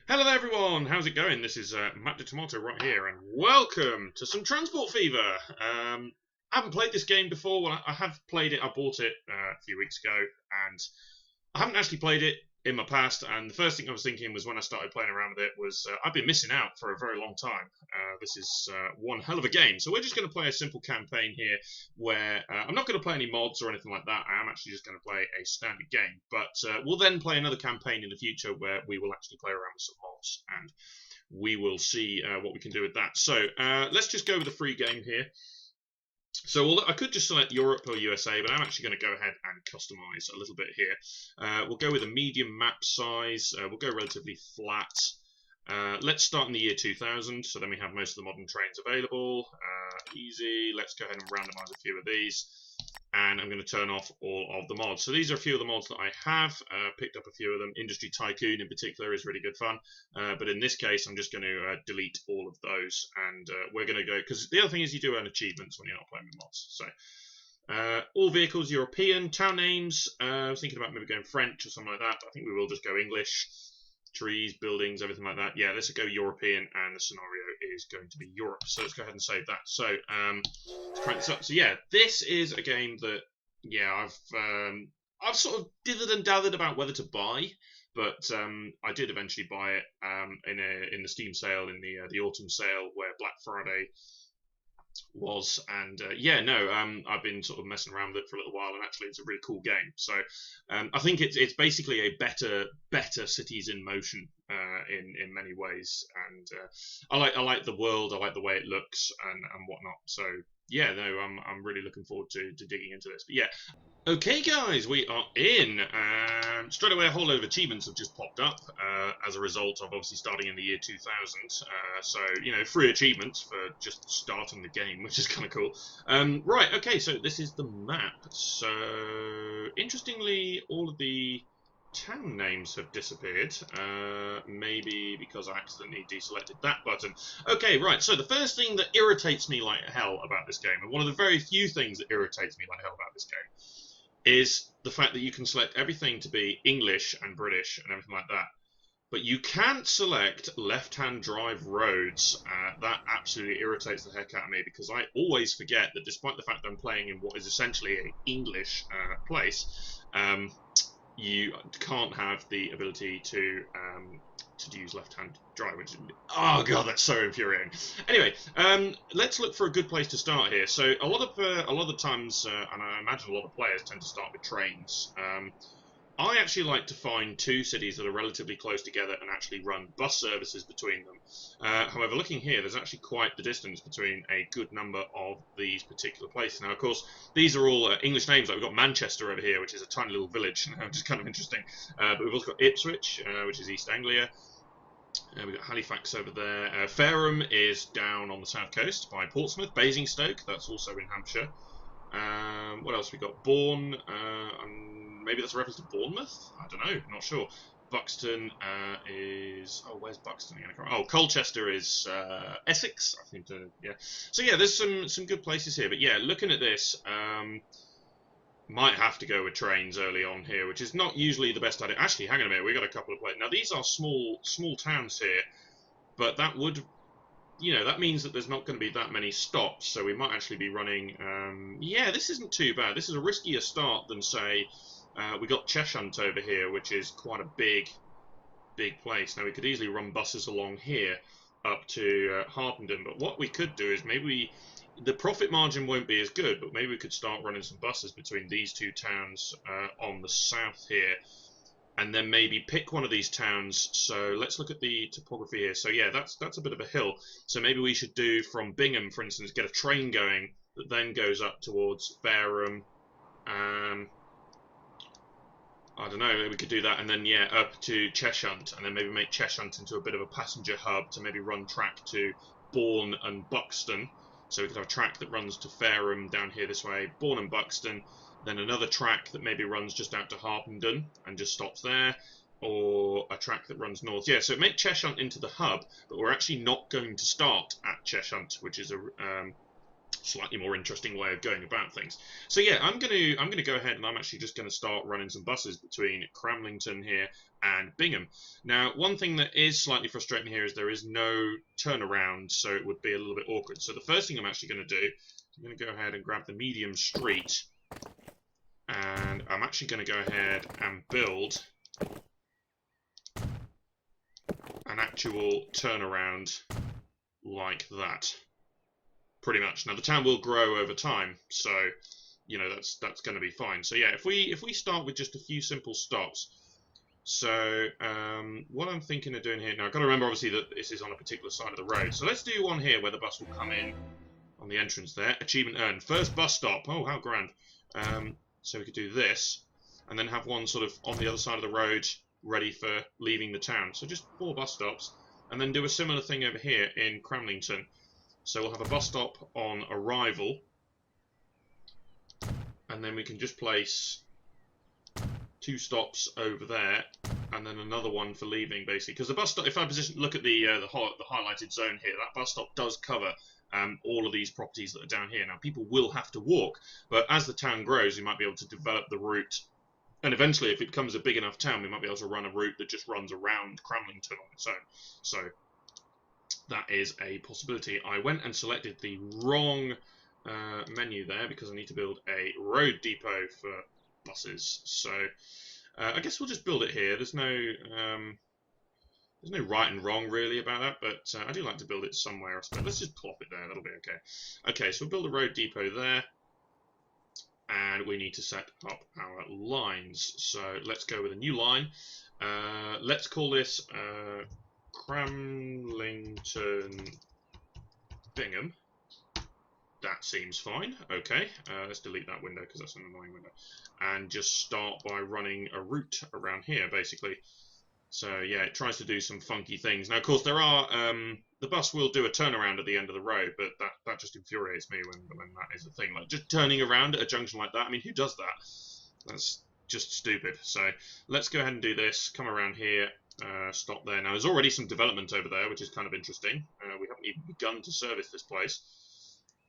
Hello there everyone, how's it going? This is Matt the Tomato right here, and welcome to some Transport Fever. I haven't played this game before. Well, I have played it. I bought it a few weeks ago, and I haven't actually played it in my past. And the first thing I was thinking was when I started playing around with it was I've been missing out for a very long time. This is one hell of a game. So we're just going to play a simple campaign here where I'm not going to play any mods or anything like that. I am actually just going to play a standard game. But we'll then play another campaign in the future where we will actually play around with some mods, and we will see what we can do with that. So let's just go with the free game here. So I could just select Europe or USA, but I'm actually going to go ahead and customize a little bit here. We'll go with a medium map size. We'll go relatively flat. Let's start in the year 2000, so then we have most of the modern trains available. Easy. Let's go ahead and randomize a few of these. And I'm going to turn off all of the mods. So these are a few of the mods that I have. Picked up a few of them. Industry Tycoon in particular is really good fun. But in this case, I'm just going to delete all of those. And we're going to go, because the other thing is you do earn achievements when you're not playing with mods. So all vehicles European. Town names, I was thinking about maybe going French or something like that. But I think we will just go English. Trees, buildings, everything like that. Yeah, let's go European, and the scenario is going to be Europe. So let's go ahead and save that. So let's crank this up. So yeah, this is a game that I've sort of dithered and dathered about whether to buy, but I did eventually buy it in the Steam sale in the autumn sale where Black Friday was, and I've been sort of messing around with it for a little while, and actually it's a really cool game. So I think it's basically a better Cities in Motion in many ways, and I like the world, I like the way it looks and whatnot. So yeah, no, I'm really looking forward to digging into this. But yeah, okay guys, we are in. Straight away a whole load of achievements have just popped up as a result of obviously starting in the year 2000. So, you know, free achievements for just starting the game, which is kind of cool. Right, okay, so this is the map. So, interestingly, all of the town names have disappeared. Maybe because I accidentally deselected that button. Okay, right, so the first thing that irritates me like hell about this game, and one of the very few things that irritates me like hell about this game, is the fact that you can select everything to be English and British and everything like that, but you can't select left-hand drive roads. That absolutely irritates the heck out of me, because I always forget that despite the fact that I'm playing in what is essentially an English place, you can't have the ability to use left-hand drive, which is, oh god, that's so infuriating. Anyway, let's look for a good place to start here. So a lot of times, and I imagine a lot of players tend to start with trains. I actually like to find two cities that are relatively close together and actually run bus services between them. However, looking here, there's actually quite the distance between a good number of these particular places. Now, of course, these are all English names. Like we've got Manchester over here, which is a tiny little village, which is kind of interesting. But we've also got Ipswich, which is East Anglia. We've got Halifax over there. Fareham is down on the south coast by Portsmouth. Basingstoke, that's also in Hampshire. What else we got? Bourne, maybe that's a reference to Bournemouth? I don't know, not sure. Buxton is... Oh, where's Buxton again? Oh, Colchester is Essex, I think. Yeah. So yeah, there's some good places here. But yeah, looking at this, might have to go with trains early on here, which is not usually the best idea. Actually, hang on a minute, we got a couple of places. Now, these are small towns here, but that would... You know, that means that there's not going to be that many stops, so we might actually be running... yeah, this isn't too bad. This is a riskier start than, say, we got Cheshunt over here, which is quite a big place. Now, we could easily run buses along here up to Harpenden, but what we could do is maybe... The profit margin won't be as good, but maybe we could start running some buses between these two towns on the south here, and then maybe pick one of these towns. So let's look at the topography here. So yeah, that's a bit of a hill. So maybe we should do from Bingham, for instance, get a train going that then goes up towards Fareham. I don't know, maybe we could do that, and then yeah, up to Cheshunt, and then maybe make Cheshunt into a bit of a passenger hub to maybe run track to Bourne and Buxton. So we could have a track that runs to Fareham down here this way, Bourne and Buxton, then another track that maybe runs just out to Harpenden and just stops there, or a track that runs north. Yeah, so make Cheshunt into the hub, but we're actually not going to start at Cheshunt, which is slightly more interesting way of going about things. So yeah, I'm gonna go ahead and I'm actually just gonna start running some buses between Cramlington here and Bingham. Now, one thing that is slightly frustrating here is there is no turnaround, so it would be a little bit awkward. So the first thing I'm actually going to do, I'm going to go ahead and grab the medium street, and I'm actually going to go ahead and build an actual turnaround like that. Pretty much. Now the town will grow over time, so you know that's going to be fine. So yeah, if we start with just a few simple stops. So what I'm thinking of doing here now, I've got to remember obviously that this is on a particular side of the road. So let's do one here where the bus will come in on the entrance there. Achievement earned. First bus stop. Oh, how grand. So we could do this, and then have one sort of on the other side of the road, ready for leaving the town. So just 4 bus stops, and then do a similar thing over here in Cramlington. So we'll have a bus stop on arrival, and then we can just place 2 stops over there, and then another one for leaving, basically. Because the bus stop, if I look at the highlighted zone here, that bus stop does cover all of these properties that are down here. Now, people will have to walk, but as the town grows, we might be able to develop the route. And eventually, if it becomes a big enough town, we might be able to run a route that just runs around Cramlington on its own. So that is a possibility. I went and selected the wrong menu there because I need to build a road depot for buses. So I guess we'll just build it here. There's no right and wrong really about that, but I do like to build it somewhere else. But let's just plop it there. That'll be okay. Okay, so we'll build a road depot there, and we need to set up our lines. So let's go with a new line. Let's call this Cramlington Bingham. That seems fine. Okay, let's delete that window because that's an annoying window. And just start by running a route around here, basically. So yeah, it tries to do some funky things. Now, of course, there are the bus will do a turnaround at the end of the road, but that just infuriates me when that is a thing. Like just turning around at a junction like that. I mean, who does that? That's just stupid. So let's go ahead and do this. Come around here. Stop there. Now, there's already some development over there, which is kind of interesting. We haven't even begun to service this place.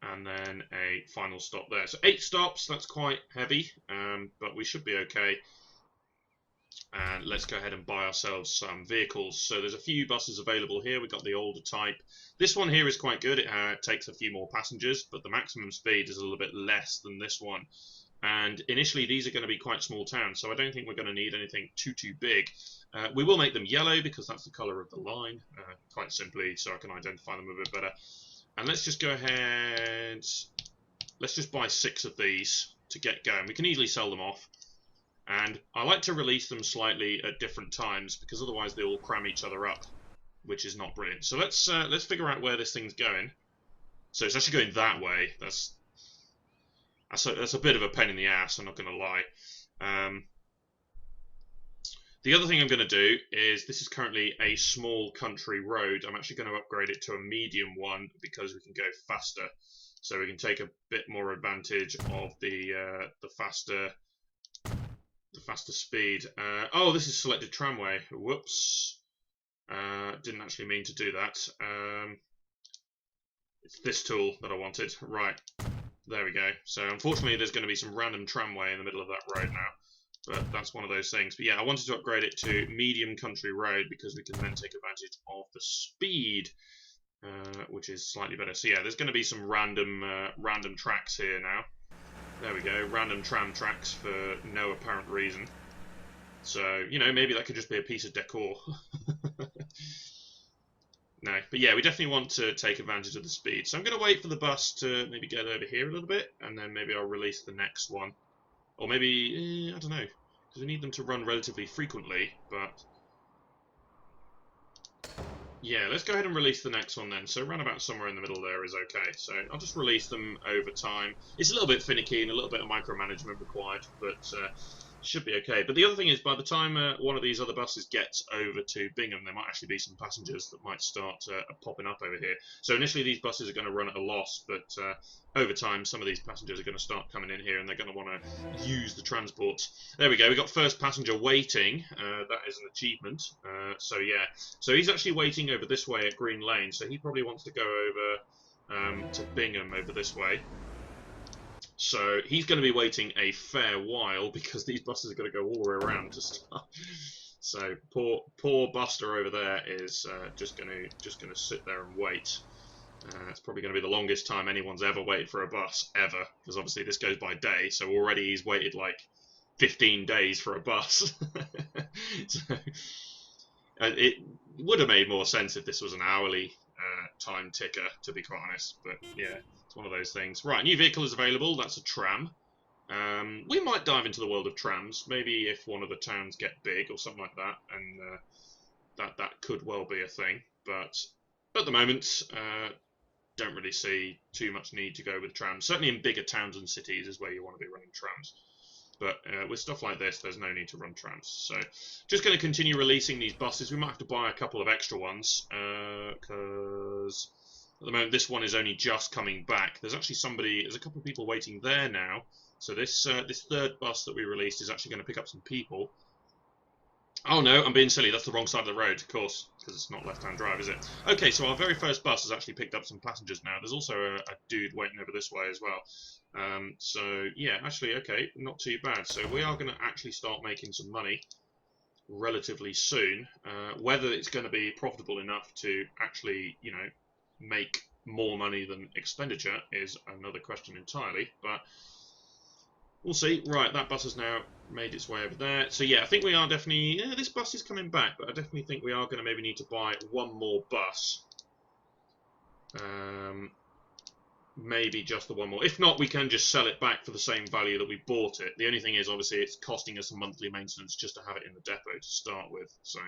And then a final stop there. So 8 stops, that's quite heavy, but we should be okay. And let's go ahead and buy ourselves some vehicles. So there's a few buses available here. We've got the older type. This one here is quite good. It takes a few more passengers, but the maximum speed is a little bit less than this one. And initially, these are going to be quite small towns, so I don't think we're going to need anything too big. We will make them yellow because that's the colour of the line, quite simply, so I can identify them a bit better. And let's just go ahead, let's just buy 6 of these to get going. We can easily sell them off. And I like to release them slightly at different times because otherwise they will cram each other up, which is not brilliant. So let's figure out where this thing's going. So it's actually going that way. That's a bit of a pain in the ass, I'm not going to lie. The other thing I'm going to do is, this is currently a small country road. I'm actually going to upgrade it to a medium one because we can go faster. So we can take a bit more advantage of the faster speed. Oh, this is selected tramway. Whoops. Didn't actually mean to do that. It's this tool that I wanted. Right. There we go. So unfortunately there's going to be some random tramway in the middle of that road now. But that's one of those things. But yeah, I wanted to upgrade it to medium country road because we can then take advantage of the speed, which is slightly better. So yeah, there's going to be some random tracks here now. There we go, random tram tracks for no apparent reason. So, you know, maybe that could just be a piece of decor. No, but yeah, we definitely want to take advantage of the speed. So I'm going to wait for the bus to maybe get over here a little bit, and then maybe I'll release the next one. Or maybe, I don't know, because we need them to run relatively frequently, but yeah, let's go ahead and release the next one then. So around about somewhere in the middle there is okay. So I'll just release them over time. It's a little bit finicky and a little bit of micromanagement required, but should be okay. But the other thing is, by the time one of these other buses gets over to Bingham, there might actually be some passengers that might start popping up over here. So initially these buses are going to run at a loss, but over time some of these passengers are going to start coming in here and they're going to want to use the transport. There we go, we got first passenger waiting. That is an achievement. So yeah, so he's actually waiting over this way at Green Lane, so he probably wants to go over to Bingham over this way. So he's going to be waiting a fair while because these buses are going to go all the way around to start. So poor Buster over there is just going to sit there and wait. It's probably going to be the longest time anyone's ever waited for a bus ever, because obviously this goes by day. So already he's waited like 15 days for a bus. So, it would have made more sense if this was an hourly time ticker, to be quite honest. But yeah, it's one of those things. Right, new vehicle is available. That's a tram. We might dive into the world of trams. Maybe if one of the towns get big or something like that, and that could well be a thing. But at the moment, don't really see too much need to go with trams. Certainly in bigger towns and cities is where you want to be running trams. But with stuff like this, there's no need to run trams. So just going to continue releasing these buses. We might have to buy a couple of extra ones, because at the moment this one is only just coming back. There's actually there's a couple of people waiting there now. So this third bus that we released is actually going to pick up some people. Oh no, I'm being silly. That's the wrong side of the road, of course, because it's not left-hand drive, is it? Okay, so our very first bus has actually picked up some passengers now. There's also a dude waiting over this way as well. So yeah, actually, okay, not too bad. So we are going to actually start making some money relatively soon. Whether it's going to be profitable enough to actually, you know, make more money than expenditure is another question entirely, but we'll see. Right, that bus has now made its way over there. So yeah, I think we are definitely... Yeah, this bus is coming back, but I definitely think we are going to maybe need to buy one more bus. Maybe just the one more. If not, we can just sell it back for the same value that we bought it. The only thing is, obviously, it's costing us a monthly maintenance just to have it in the depot to start with. So,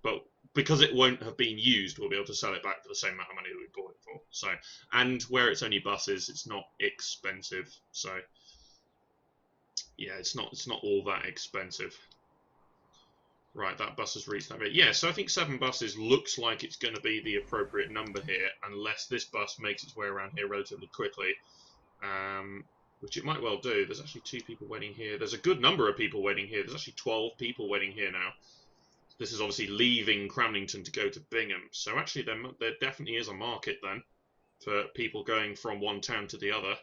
but because it won't have been used, we'll be able to sell it back for the same amount of money that we bought it for. So, and where it's only buses, it's not expensive. So yeah, it's not all that expensive. Right, that bus has reached that bit. Yeah, so I think 7 buses looks like it's going to be the appropriate number here, unless this bus makes its way around here relatively quickly, which it might well do. There's actually 2 people waiting here. There's a good number of people waiting here. There's actually 12 people waiting here now. This is obviously leaving Cramlington to go to Bingham. So actually there definitely is a market then for people going from one town to the other.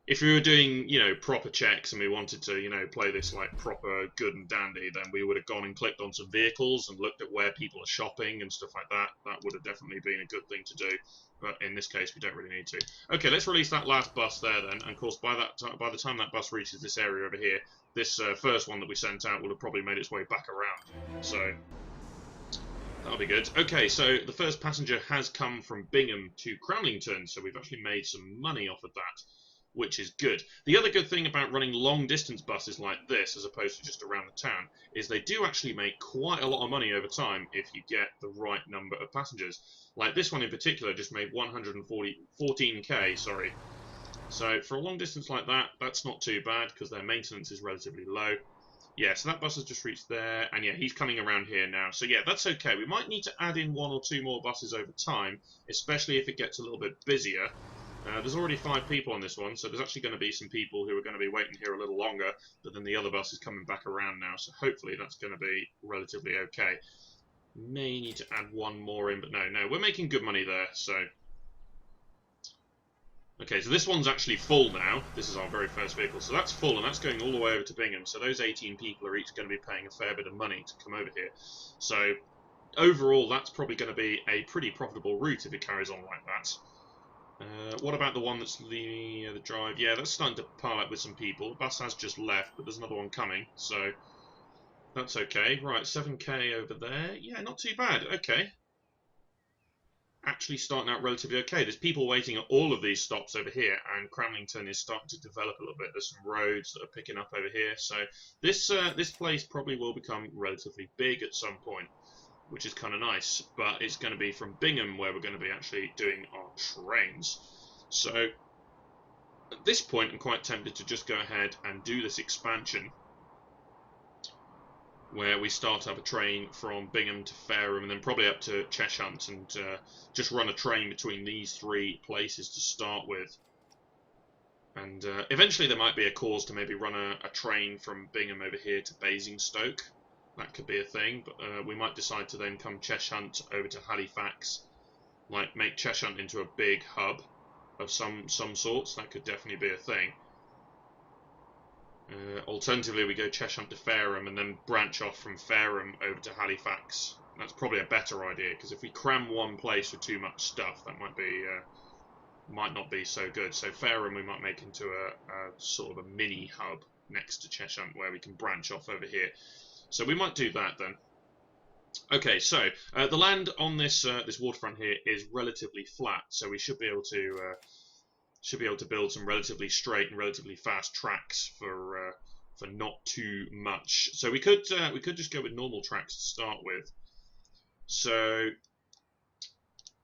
If we were doing, you know, proper checks and we wanted to, you know, play this like proper good and dandy, then we would have gone and clicked on some vehicles and looked at where people are shopping and stuff like that. That would have definitely been a good thing to do. But in this case, we don't really need to. Okay, let's release that last bus there then. And of course, by the time that bus reaches this area over here, this first one that we sent out would have probably made its way back around. So that'll be good. Okay, so the first passenger has come from Bingham to Cramlington, so we've actually made some money off of that, which is good. The other good thing about running long-distance buses like this, as opposed to just around the town, is they do actually make quite a lot of money over time if you get the right number of passengers. Like this one in particular just made 14k, sorry. So for a long distance like that, that's not too bad because their maintenance is relatively low. Yeah, so that bus has just reached there, and yeah, he's coming around here now. So yeah, that's okay. We might need to add in 1 or 2 more buses over time, especially if it gets a little bit busier. There's already 5 people on this one, so there's actually going to be some people who are going to be waiting here a little longer, but then the other bus is coming back around now, so hopefully that's going to be relatively okay. May need to add 1 more in, but no, we're making good money there, so... Okay, so this one's actually full now. This is our very first vehicle, so that's full, and that's going all the way over to Bingham, so those 18 people are each going to be paying a fair bit of money to come over here. So, overall, that's probably going to be a pretty profitable route if it carries on like that. What about the one that's the drive? Yeah, that's starting to pile up with some people. The bus has just left, but there's another one coming, so that's okay. Right, 7k over there. Yeah, not too bad. Okay. Actually starting out relatively okay. There's people waiting at all of these stops over here, and Cramlington is starting to develop a little bit. There's some roads that are picking up over here, so this place probably will become relatively big at some point, which is kind of nice, but it's going to be from Bingham where we're going to be actually doing our trains. So at this point I'm quite tempted to just go ahead and do this expansion where we start to have a train from Bingham to Fareham and then probably up to Cheshunt, and just run a train between these 3 places to start with. And eventually there might be a cause to maybe run a train from Bingham over here to Basingstoke. That could be a thing, but we might decide to then come Cheshunt over to Halifax, like make Cheshunt into a big hub of some sorts. That could definitely be a thing. Alternatively, we go Cheshunt to Fareham and then branch off from Fareham over to Halifax. That's probably a better idea, because if we cram one place with too much stuff, that might not be so good. So Fareham we might make into a sort of a mini hub next to Cheshunt, where we can branch off over here. So we might do that then. Okay, so the land on this this waterfront here is relatively flat, so we should be able to build some relatively straight and relatively fast tracks for not too much. So we could just go with normal tracks to start with. So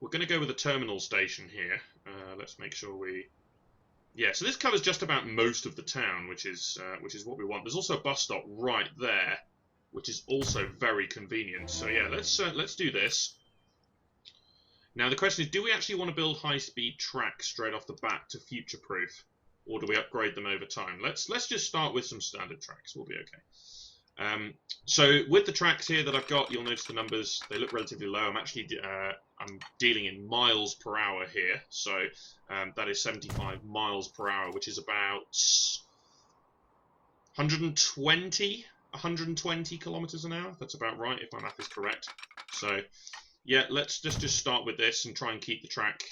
we're going to go with a terminal station here. Let's make sure we. Yeah, so this covers just about most of the town, which is what we want. There's also a bus stop right there, which is also very convenient. So yeah, let's do this. Now the question is, do we actually want to build high-speed tracks straight off the bat to future-proof, or do we upgrade them over time? Let's just start with some standard tracks. We'll be okay. So with the tracks here that I've got, you'll notice the numbers, they look relatively low. I'm actually I'm dealing in miles per hour here, so that is 75 miles per hour, which is about 120 kilometers an hour. That's about right, if my math is correct. So yeah, let's just start with this and try and keep the track,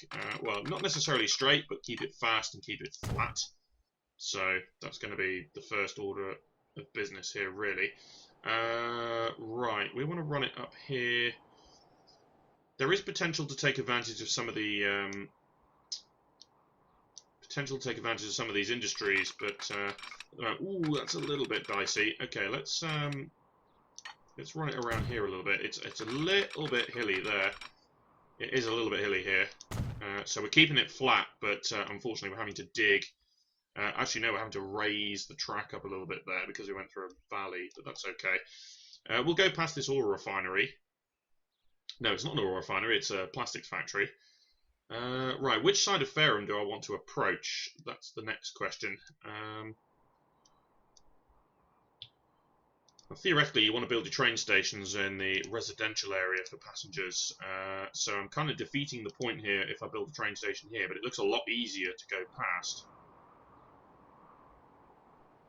well, not necessarily straight, but keep it fast and keep it flat. So that's going to be the first order of business here, really. Right, we want to run it up here. There is potential to take advantage of some of the these industries, but ooh, that's a little bit dicey. Okay, let's run it around here a little bit. It's a little bit hilly there. It is a little bit hilly here. So we're keeping it flat, but unfortunately we're having to dig. Actually, no, we're having to raise the track up a little bit there because we went through a valley, but that's okay. We'll go past this oil refinery. No, it's not an oil refinery, it's a plastics factory. Right, which side of Fareham do I want to approach? That's the next question. Well, theoretically, you want to build your train stations in the residential area for passengers. So I'm kind of defeating the point here if I build a train station here, but it looks a lot easier to go past.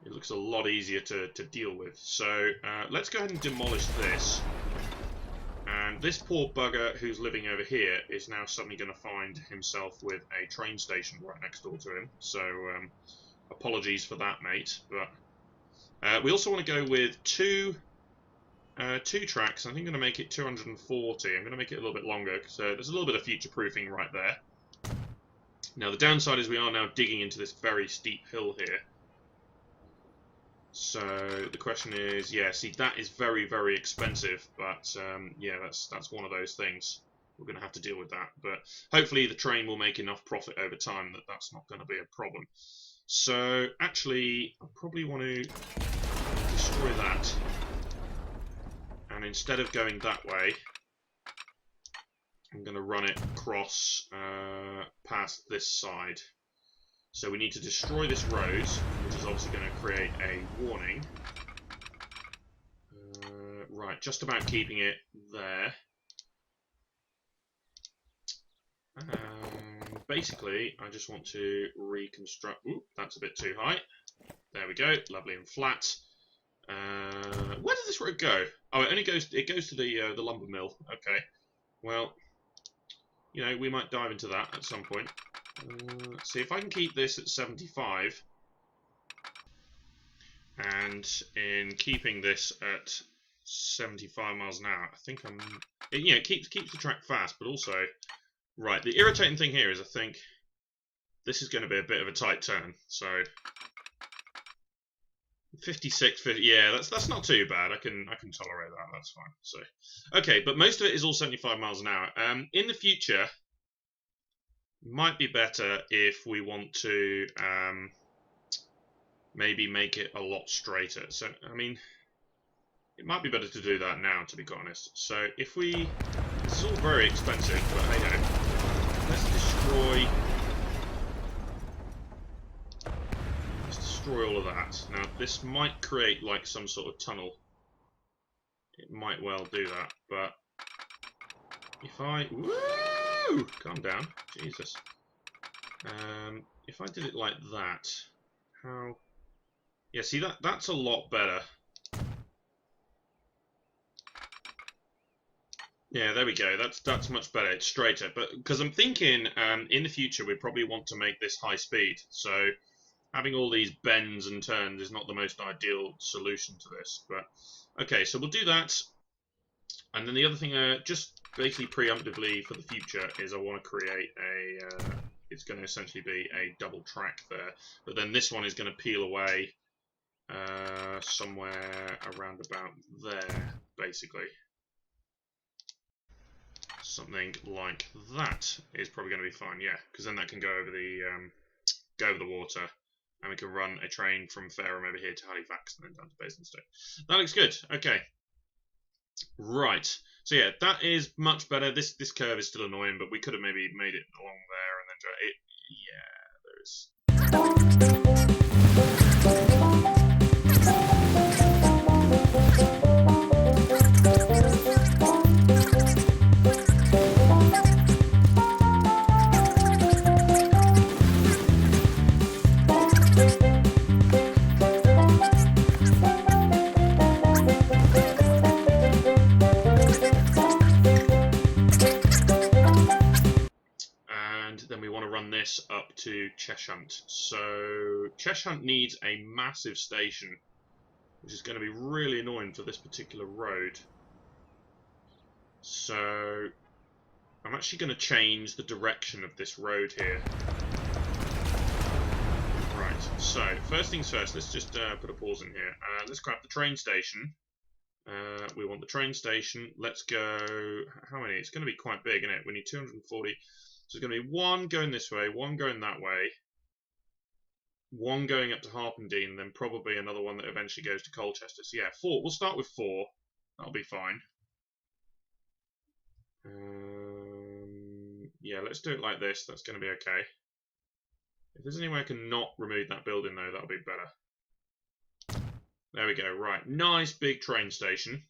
It looks a lot easier to deal with. So let's go ahead and demolish this. And this poor bugger who's living over here is now suddenly going to find himself with a train station right next door to him. So apologies for that, mate. But we also want to go with two tracks. I think I'm going to make it 240. I'm going to make it a little bit longer, so there's a little bit of future-proofing right there. Now the downside is we are now digging into this very steep hill here. So the question is, yeah, see, that is very, very expensive, but yeah, that's one of those things. We're going to have to deal with that, but hopefully the train will make enough profit over time that that's not going to be a problem. So actually, I probably want to destroy that, and instead of going that way, I'm going to run it across past this side. So we need to destroy this road, which is obviously going to create a warning. Right, just about keeping it there. Basically, I just want to reconstruct. Ooh, that's a bit too high. There we go, lovely and flat. Where does this road go? Oh, it only goes. It goes to the lumber mill. Okay. Well, you know, we might dive into that at some point. Let's see if I can keep this at 75, and in keeping this at 75 miles an hour, I think I'm. Yeah, it keeps the track fast, but also, right. The irritating thing here is I think this is going to be a bit of a tight turn. So 56, 50, yeah, that's not too bad. I can tolerate that. That's fine. So okay, but most of it is all 75 miles an hour. In the future, might be better if we want to maybe make it a lot straighter. So I mean, it might be better to do that now, to be quite honest. So if we, this is all very expensive, but hey ho, let's destroy all of that. Now this might create like some sort of tunnel. It might well do that, but if I, woo! Woo! Calm down. Jesus. If I did it like that, how... Yeah, see, that's a lot better. Yeah, there we go. That's much better. It's straighter. But because I'm thinking in the future we probably want to make this high speed. So having all these bends and turns is not the most ideal solution to this. But okay, so we'll do that. And then the other thing, just basically preemptively for the future, is I want to create a... it's going to essentially be a double track there. But then this one is going to peel away somewhere around about there, basically. Something like that is probably going to be fine, yeah, because then that can go over the water, and we can run a train from Fareham over here to Halifax and then down to Basingstoke. That looks good. Okay, right. So yeah, that is much better. This curve is still annoying, but we could have maybe made it along there and then it. Yeah, there is. This up to Cheshunt. So Cheshunt needs a massive station, which is going to be really annoying for this particular road. So I'm actually going to change the direction of this road here. Right, so first things first, let's just put a pause in here. Let's grab the train station. We want the train station. Let's go... How many? It's going to be quite big, isn't it? We need 240... So there's going to be one going this way, one going that way, one going up to Harpenden, and then probably another one that eventually goes to Colchester. So yeah, 4. We'll start with 4. That'll be fine. Yeah, let's do it like this. That's going to be okay. If there's any way I can not remove that building, though, that'll be better. There we go. Right, nice big train station.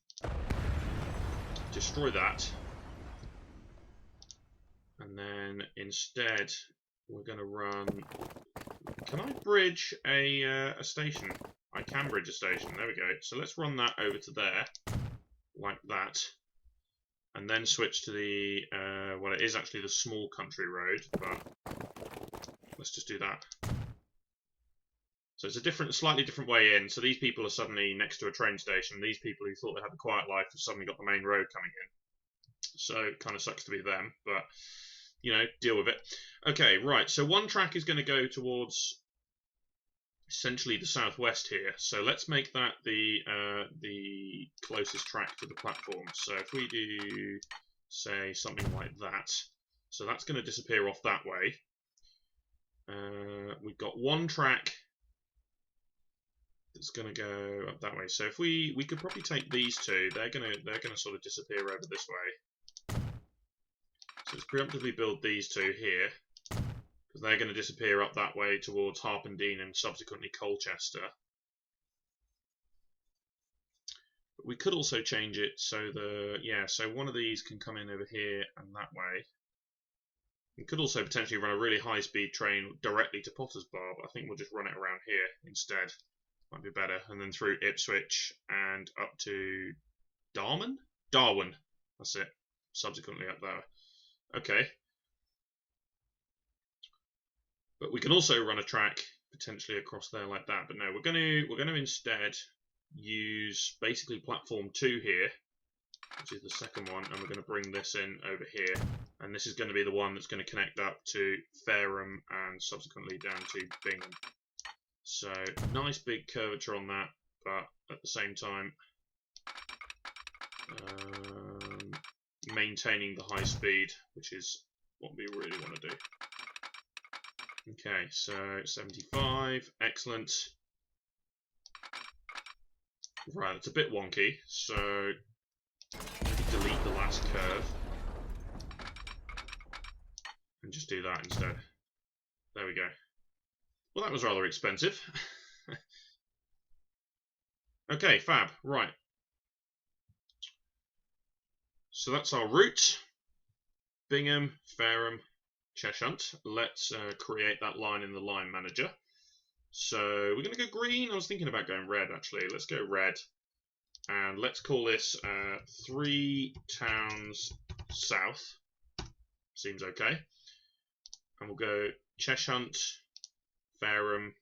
Destroy that. And then instead, we're going to run... Can I bridge a station? I can bridge a station. There we go. So let's run that over to there, like that. And then switch to the... well, it is actually the small country road, but let's just do that. So it's a slightly different way in. So these people are suddenly next to a train station. These people who thought they had the quiet life have suddenly got the main road coming in. So it kind of sucks to be them, but... You know, deal with it. Okay, right. So one track is going to go towards essentially the southwest here. So let's make that the closest track to the platform. So if we do, say, something like that, so that's going to disappear off that way. We've got one track that's going to go up that way. So if we could probably take these two, they're going to sort of disappear over this way. So let's preemptively build these two here, because they're going to disappear up that way towards Harpenden and subsequently Colchester. But we could also change it so so one of these can come in over here and that way. We could also potentially run a really high-speed train directly to Potters Bar, but I think we'll just run it around here instead. Might be better. And then through Ipswich and up to Darwin? Darwin. That's it. Subsequently up there. Okay. But we can also run a track potentially across there like that. But no, we're going to instead use basically platform 2 here, which is the second one, and we're going to bring this in over here. And this is going to be the one that's going to connect up to Fareham and subsequently down to Bingham. So nice big curvature on that, but at the same time maintaining the high speed, which is what we really want to do. Okay, so 75, excellent. Right, it's a bit wonky, so maybe delete the last curve and just do that instead. There we go. Well, that was rather expensive. Okay, fab, right. So that's our route. Bingham, Fareham, Cheshunt. Let's create that line in the line manager. So we're going to go green. I was thinking about going red, actually. Let's go red. And let's call this 3 towns south. Seems okay. And we'll go Cheshunt, Fareham,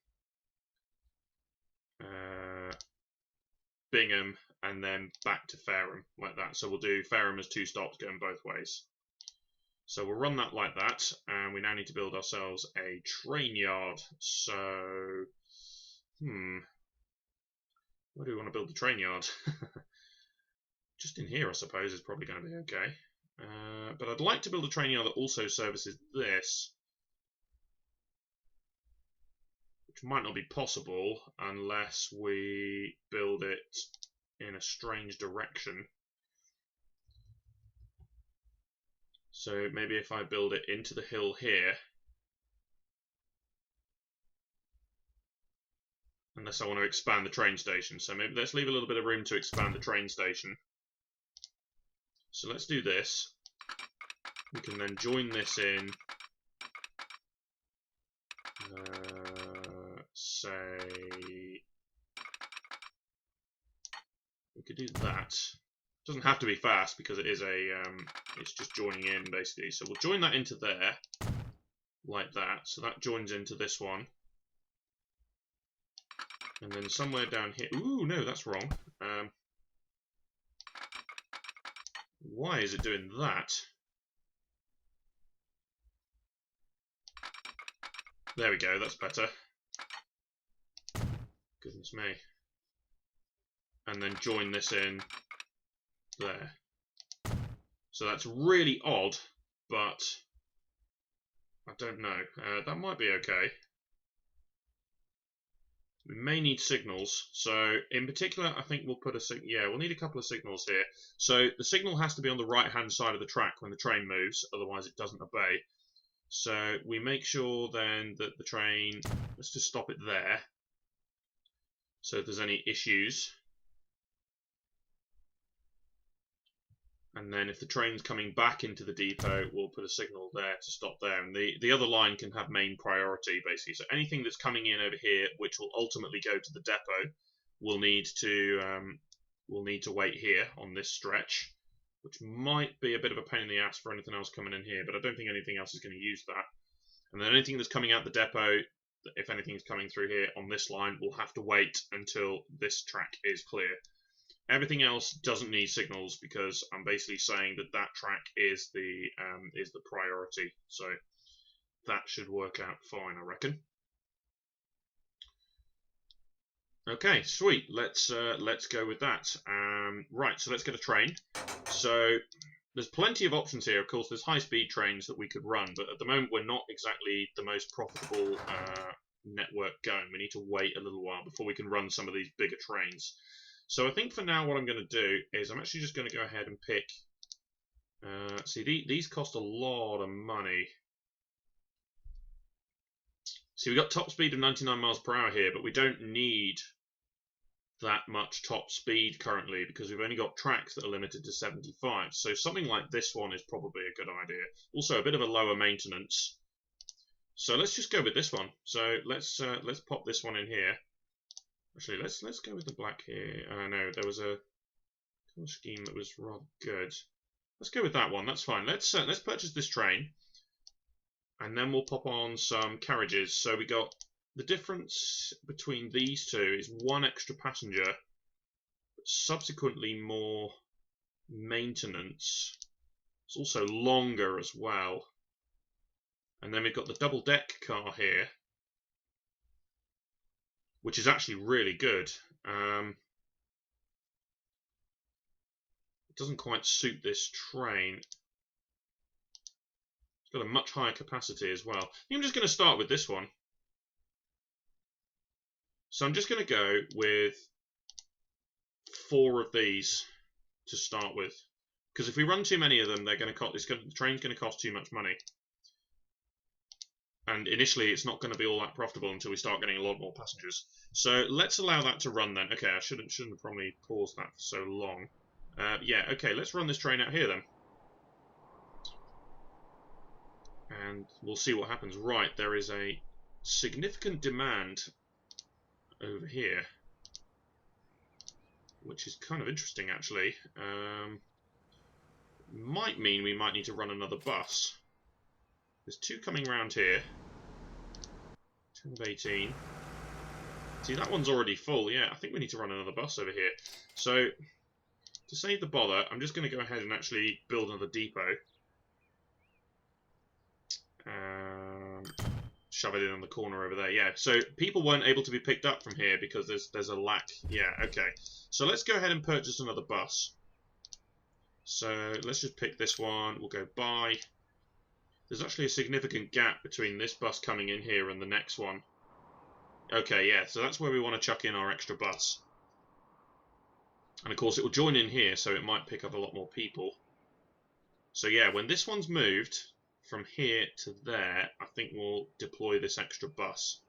Bingham, and then back to Fareham, like that. So we'll do Fareham as 2 stops going both ways. So we'll run that like that, and we now need to build ourselves a train yard. So, where do we want to build the train yard? Just in here, I suppose, is probably going to be okay. But I'd like to build a train yard that also services this, which might not be possible unless we build it in a strange direction. So maybe if I build it into the hill here, unless I want to expand the train station. So maybe let's leave a little bit of room to expand the train station. So let's do this. We can then join this in, say, we could do that. Doesn't have to be fast because it is a, it's just joining in basically. So we'll join that into there, like that. So that joins into this one. And then somewhere down here, ooh, no, that's wrong. Why is it doing that? There we go, that's better. Goodness me. And then join this in there. So that's really odd, but I don't know. That might be okay. We may need signals. So in particular, I think we'll put a we'll need a couple of signals here. So the signal has to be on the right-hand side of the track when the train moves, otherwise it doesn't obey. So we make sure then that the train, let's just stop it there. So if there's any issues. And then if the train's coming back into the depot, we'll put a signal there to stop there. And the other line can have main priority, basically. So anything that's coming in over here, which will ultimately go to the depot, will need to wait here on this stretch, which might be a bit of a pain in the ass for anything else coming in here, but I don't think anything else is going to use that. And then anything that's coming out the depot, if anything's coming through here on this line, will have to wait until this track is clear. Everything else doesn't need signals because I'm basically saying that that track is the priority. So that should work out fine, I reckon. Okay, sweet. Let's go with that. Right, so let's get a train. So there's plenty of options here. Of course, there's high-speed trains that we could run, but at the moment we're not exactly the most profitable network going. We need to wait a little while before we can run some of these bigger trains. So I think for now what I'm going to do is I'm actually just going to go ahead and pick... see, these cost a lot of money. See, we've got top speed of 99 miles per hour here, but we don't need that much top speed currently because we've only got tracks that are limited to 75. So something like this one is probably a good idea. Also a bit of a lower maintenance. So let's just go with this one. So let's pop this one in here. Actually, let's go with the black here. No, there was a colour scheme that was rather good. Let's go with that one. That's fine. Let's purchase this train, and then we'll pop on some carriages. So we got the difference between these two is one extra passenger, but subsequently more maintenance. It's also longer as well. And then we've got the double deck car here, which is actually really good. It doesn't quite suit this train. It's got a much higher capacity as well. I'm just going to start with this one. So I'm just going to go with 4 of these to start with, because if we run too many of them, they're going to cost. The train's going to cost too much money. And initially, it's not going to be all that profitable until we start getting a lot more passengers. So let's allow that to run then. Okay, I shouldn't have probably paused that for so long. Yeah, okay, let's run this train out here then. and we'll see what happens. Right, there is a significant demand over here, which is kind of interesting actually. Might mean we might need to run another bus. There's 2 coming round here. 10 of 18. See, that one's already full. Yeah, I think we need to run another bus over here. So, to save the bother, I'm just going to go ahead and actually build another depot. Shove it in on the corner over there. Yeah, so people weren't able to be picked up from here because there's a lack. Yeah, okay. So let's go ahead and purchase another bus. So let's just pick this one. We'll go buy. There's actually a significant gap between this bus coming in here and the next one. Okay, yeah, so that's where we want to chuck in our extra bus. And of course it will join in here, so it might pick up a lot more people. So yeah, when this one's moved from here to there, I think we'll deploy this extra bus.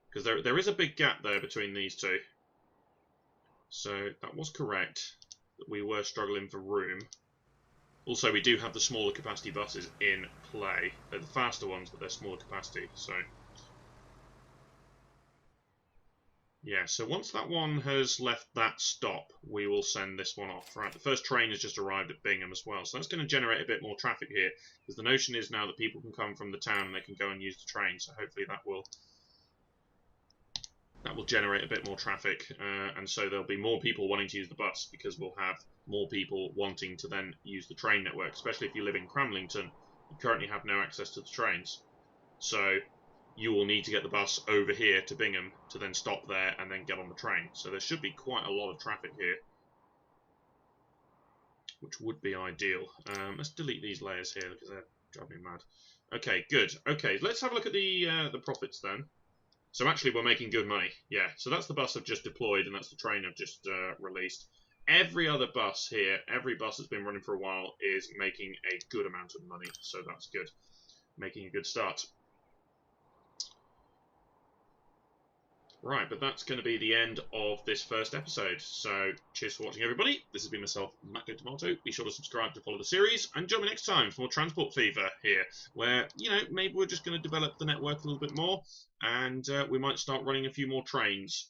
Because there is a big gap there between these two. So that was correct, that we were struggling for room. Also, we do have the smaller capacity buses in play. They're the faster ones, but they're smaller capacity, so... Yeah, so once that one has left that stop, we will send this one off. Right, the first train has just arrived at Bingham as well, so that's going to generate a bit more traffic here, because the notion is now that people can come from the town and they can go and use the train, so hopefully that will generate a bit more traffic, and so there'll be more people wanting to use the bus, because we'll have more people wanting to then use the train network, especially if you live in Cramlington. You currently have no access to the trains, so you will need to get the bus over here to Bingham to then stop there and then get on the train. So there should be quite a lot of traffic here, which would be ideal. Let's delete these layers here because they're driving me mad. Okay, good. Okay, let's have a look at the profits then. So actually we're making good money. Yeah, so that's the bus I've just deployed and that's the train I've just released. Every other bus here, every bus that's been running for a while is making a good amount of money. So that's good. Making a good start. Right, but that's going to be the end of this first episode. So, cheers for watching, everybody. This has been myself, Macco Tomato. Be sure to subscribe to follow the series, and join me next time for more Transport Fever here, where, you know, maybe we're just going to develop the network a little bit more, and we might start running a few more trains.